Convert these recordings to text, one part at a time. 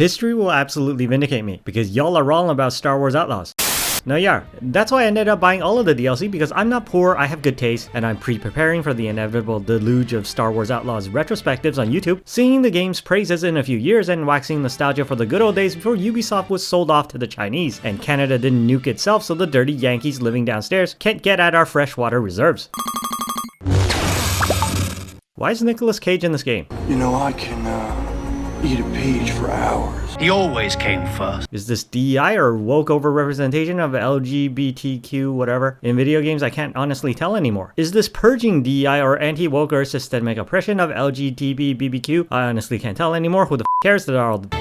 history will absolutely vindicate me, because y'all are wrong about Star Wars Outlaws. No, yeah. That's why I ended up buying all of the DLC, because I'm not poor, I have good taste, and I'm pre-preparing for the inevitable deluge of Star Wars Outlaws retrospectives on YouTube, singing the game's praises in a few years and waxing nostalgia for the good old days before Ubisoft was sold off to the Chinese, and Canada didn't nuke itself so the dirty Yankees living downstairs can't get at our freshwater reserves. Why is Nicolas Cage in this game? You know, I can, eat a peach for hours. He always came first. Is this DEI or woke overrepresentation of LGBTQ whatever in video games? I can't honestly tell anymore. Is this purging DEI or anti-woke or systemic oppression of LGBTQ? I honestly can't tell anymore. Who the f cares that are all the...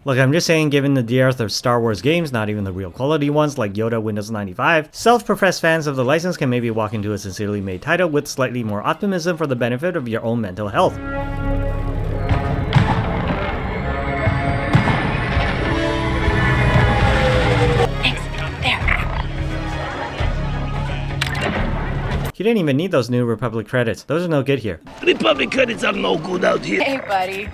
Look, I'm just saying, given the dearth of Star Wars games, not even the real quality ones like Yoda Windows 95, self-professed fans of the license can maybe walk into a sincerely made title with slightly more optimism for the benefit of your own mental health. You didn't even need those New Republic credits. Those are no good here. Republic credits are no good out here. Hey, buddy.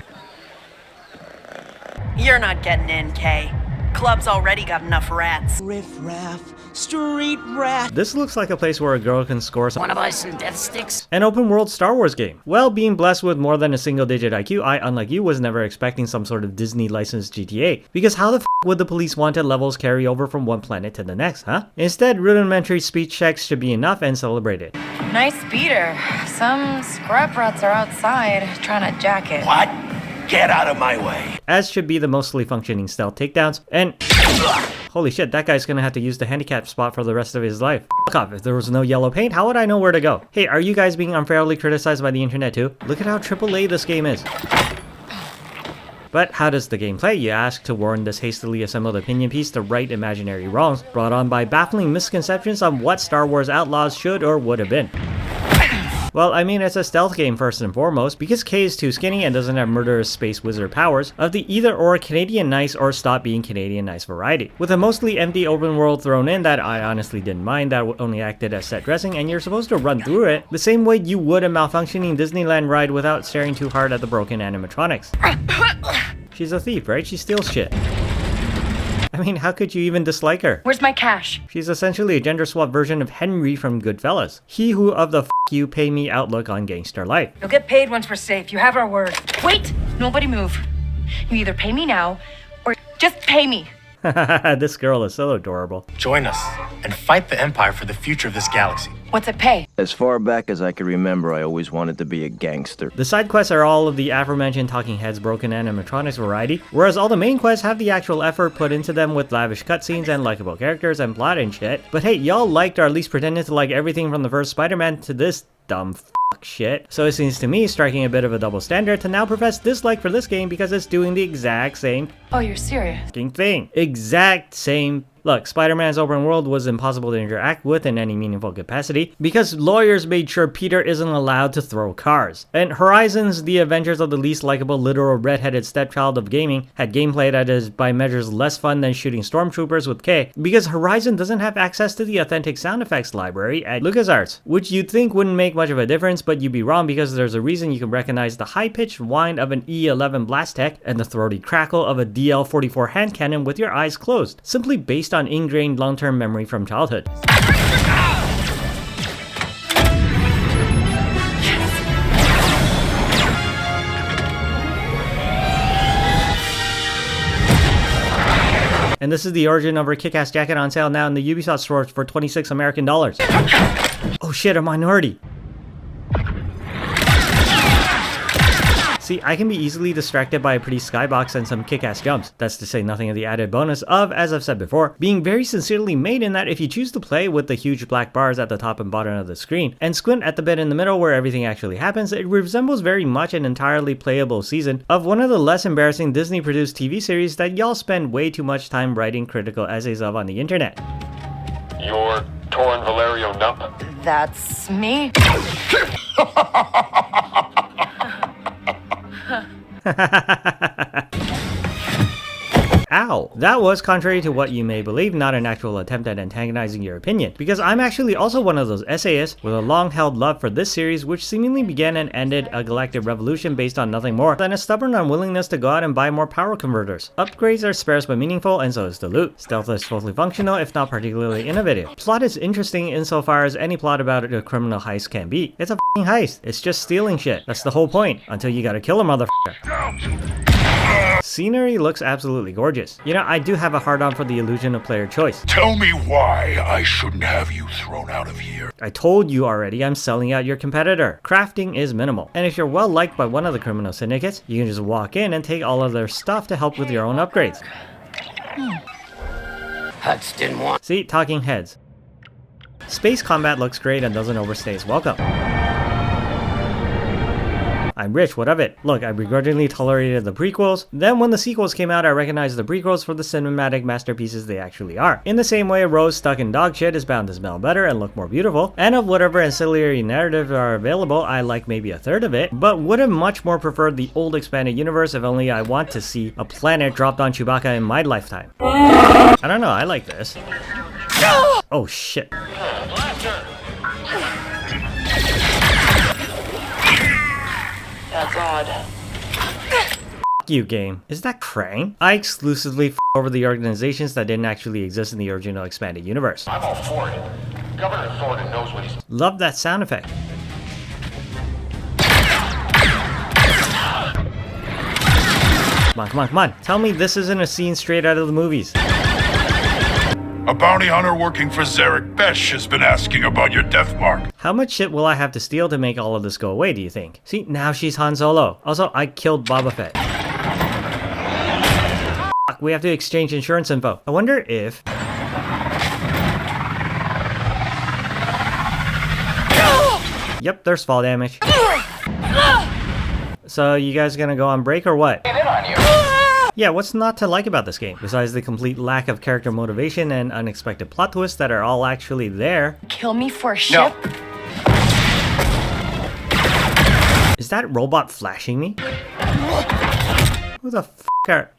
You're not getting in, Kay. Club's already got enough rats. Riff-raff, street rat. This looks like a place where a girl can score some— Wanna buy some death sticks? an open world Star Wars game. Well, being blessed with more than a single digit IQ, I, unlike you, was never expecting some sort of Disney licensed GTA. Because how the f would the police wanted levels carry over from one planet to the next, huh? Instead, rudimentary speech checks should be enough and celebrated. Nice beater. Some scrap rats are outside trying to jack it. What? Get out of my way. As should be the mostly functioning stealth takedowns, and holy shit, that guy's gonna have to use the handicap spot for the rest of his life. Fuck off, if there was no yellow paint, how would I know where to go? Hey, are you guys being unfairly criticized by the internet too? Look at how AAA this game is. But how does the game play, you ask, to warn this hastily assembled opinion piece to right imaginary wrongs brought on by baffling misconceptions on what Star Wars Outlaws should or would have been. Well, I mean, it's a stealth game first and foremost, because Kay is too skinny and doesn't have murderous space wizard powers of the either or Canadian nice or stop being Canadian nice variety. With a mostly empty open world thrown in that I honestly didn't mind, that only acted as set dressing, and you're supposed to run through it the same way you would a malfunctioning Disneyland ride without staring too hard at the broken animatronics. She's a thief, right? She steals shit. I mean, how could you even dislike her? Where's my cash? She's essentially a gender swap version of Henry from Goodfellas. He who of the f you pay me outlook on gangster life. You'll get paid once we're safe. You have our word. Wait! Nobody move. You either pay me now, or just pay me. This girl is so adorable. Join us and fight the Empire for the future of this galaxy. What's it pay? As far back as I can remember, I always wanted to be a gangster. The side quests are all of the aforementioned talking heads broken animatronics variety, whereas all the main quests have the actual effort put into them with lavish cutscenes and likable characters and plot and shit. But hey, y'all liked or at least pretended to like everything from the first Spider-Man to this dumb fuck shit. So it seems to me striking a bit of a double standard to now profess dislike for this game because it's doing the exact same Oh, you're serious? thing. Exact same. Look, Spider-Man's open world was impossible to interact with in any meaningful capacity because lawyers made sure Peter isn't allowed to throw cars. And Horizon's The Adventures of the Least Likeable Literal Redheaded Stepchild of Gaming had gameplay that is by measures less fun than shooting stormtroopers with K because Horizon doesn't have access to the authentic sound effects library at LucasArts, which you'd think wouldn't make much of a difference, but you'd be wrong because there's a reason you can recognize the high-pitched whine of an E11 blast tech and the throaty crackle of a DL44 hand cannon with your eyes closed, simply based on ingrained long-term memory from childhood. And this is the origin of her kick-ass jacket on sale now in the Ubisoft store for $26 American. Oh shit, a minority. See, I can be easily distracted by a pretty skybox and some kick-ass jumps. That's to say nothing of the added bonus of, as I've said before, being very sincerely made in that if you choose to play with the huge black bars at the top and bottom of the screen, and squint at the bit in the middle where everything actually happens, it resembles very much an entirely playable season of one of the less embarrassing Disney-produced TV series that y'all spend way too much time writing critical essays of on the internet. You're Torrin Valerio Nump? That's me. Ow. That was, contrary to what you may believe, not an actual attempt at antagonizing your opinion, because I'm actually also one of those essayists with a long-held love for this series, which seemingly began and ended a galactic revolution based on nothing more than a stubborn unwillingness to go out and buy more power converters. Upgrades are sparse but meaningful, and so is the loot. Stealth is fully functional, if not particularly innovative. Plot is interesting insofar as any plot about a criminal heist can be. It's a f***ing heist. It's just stealing shit. That's the whole point, until you gotta kill a motherfucker. Scenery looks absolutely gorgeous. You know, I do have a hard-on for the illusion of player choice. Tell me why I shouldn't have you thrown out of here. I told you already, I'm selling out your competitor. Crafting is minimal. And if you're well liked by one of the criminal syndicates, you can just walk in and take all of their stuff to help with your own upgrades. Huts didn't want. See, talking heads. Space combat looks great and doesn't overstay its welcome. I'm rich, what of it? Look, I begrudgingly tolerated the prequels. Then when the sequels came out, I recognized the prequels for the cinematic masterpieces they actually are. In the same way, Rose stuck in dog shit is bound to smell better and look more beautiful. And of whatever ancillary narratives are available, I like maybe a third of it, but would have much more preferred the old expanded universe if only I want to see a planet dropped on Chewbacca in my lifetime. I don't know, I like this. Oh shit. That's odd. F you, game. Is that Krang? I exclusively f over the organizations that didn't actually exist in the original expanded universe. I'm all for it. Governor Thornton knows what he's... Love that sound effect. Come on, come on, come on. Tell me this isn't a scene straight out of the movies. A bounty hunter working for Zarek Besh has been asking about your death mark. How much shit will I have to steal to make all of this go away, do you think? See, now she's Han Solo. Also, I killed Boba Fett. Fuck, we have to exchange insurance info. I wonder if... Yep, there's fall damage. So, you guys gonna go on break or what? Yeah, what's not to like about this game, besides the complete lack of character motivation and unexpected plot twists that are all actually there? Kill me for a ship? Is that robot flashing me? Who the f*** are...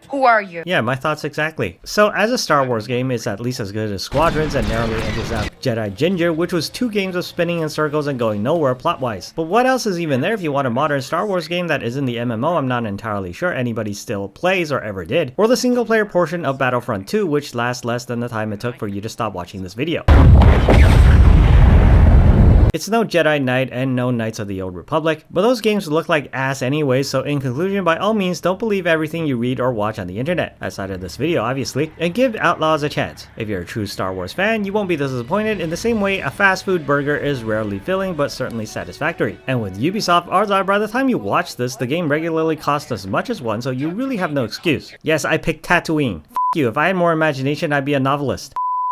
Who are you? Yeah, my thoughts exactly. So, as a Star Wars game, it's at least as good as Squadrons and narrowly edges out Jedi Ginger, which was 2 games of spinning in circles and going nowhere plot-wise. But what else is even there if you want a modern Star Wars game that isn't the MMO I'm not entirely sure anybody still plays or ever did, or the single-player portion of Battlefront 2, which lasts less than the time it took for you to stop watching this video. It's no Jedi Knight and no Knights of the Old Republic, but those games look like ass anyway, so in conclusion, by all means, don't believe everything you read or watch on the internet, outside of this video obviously, and give Outlaws a chance. If you're a true Star Wars fan, you won't be disappointed in the same way a fast food burger is rarely filling but certainly satisfactory. And with Ubisoft, odds are by the time you watch this, the game regularly costs as much as one, so you really have no excuse. Yes, I picked Tatooine. F you, if I had more imagination, I'd be a novelist.